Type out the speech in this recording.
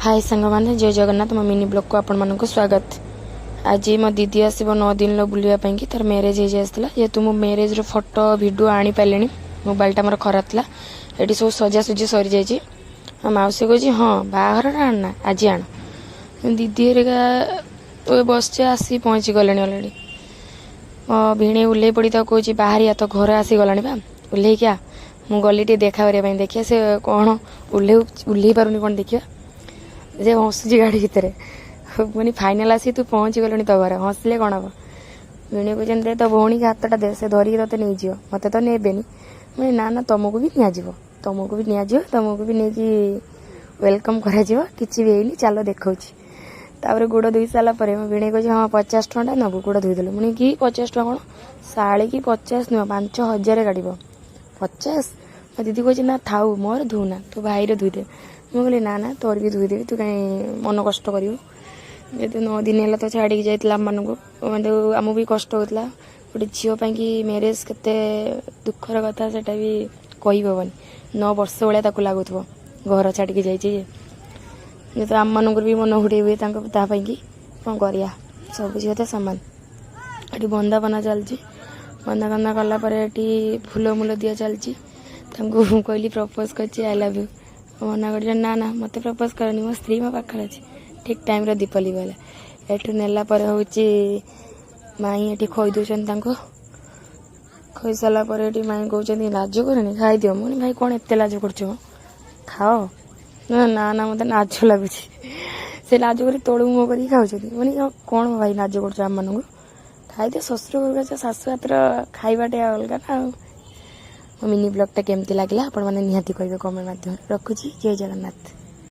हाय सांग मैंने जय जगन्नाथ मो मिनी ब्लॉग को आपण मानक स्वागत। आज मो दीदी आसो 9 दिन बुलापाई तार मैरेज हो जाता जेहेतु मो मैरेज फोटो भिडियो आनी पारे मोबाइलटा मोर खराब था ये सब सजासुजी सरी जाइए। मौसी कहे हाँ बाहर आना आज आण दीदी हरिका बस आसी पहुँची गले अलरेडी मो भिणे ओल्ल पड़ी कहे बाहर या तो घर आसीगला बा ओल्ल क्या मुझे गली टे देखा करने देखिए से कौन ओल्ल पारुनी कौन देखिए जे हसुची गाड़ी भितर मुझे फाइनाल आसी तू पहुँची गलुनी तो घर हसिले कौन हम भिणे कहते तो भौणी के हाथटा दे से धरिकी ते नहीं जीव मत तो नेबेनी मुझे ना ना तुमको भी निजी तुमको भी निजी तुमको भी नहीं वेलकम करा किसी भी है चलो देखा गोड़ धोई सारापर भिणे कहे हाँ 50 टଙ୍କା नबू गोड़ धोईदेलु मुझे कि 50 टଙ୍କା कौन शाड़ी की 50 नुह 5000 काट 50 मो दीदी कहे ना थाऊ मोर धोना तू भाईर धोईदे मुझे कहली ना ना तोर भी धोईदेवी तू कहीं मन कष्ट कर 9 दिन है तो छाड़ी जाइए आम आमको भी कष्ट होता गोटे झीपाई कि मैरेज के दुखर कथा से भी कहीहबन 9 वर्ष भाया लगुव घर छाड़ी जाइए तो आम मान भी मन हुड़े हुए कि कौन करा सब झील तो सामान ये बंदापना चलती बंदापना कलापर ये फूल मूल दिया चलती कहली प्रपोज कर आई लव यू मना कर ना ना मत प्रपोज करनी मो स्त्री मो पाखे अच्छी ठीक टाइम दीपली गला एठू नेला हूँ माई ये खई दौरान खई सारापर ये माई कहते लाज करनी खाई दियो मुझे भाई कौन एत लाज कर खाओ ना ना मत लाज लगुच से लाज कर तोड़ मुह कर खाऊँ कौन भाई लाज कर आम मान खाई दियो शशुर घर शाशु हाथ खाइबाटे अलग ना मिनी ब्लॉगटा केमती लगे आपण मैंने निहाती कहे कमेंट माध्यम रखुची जय जगन्नाथ।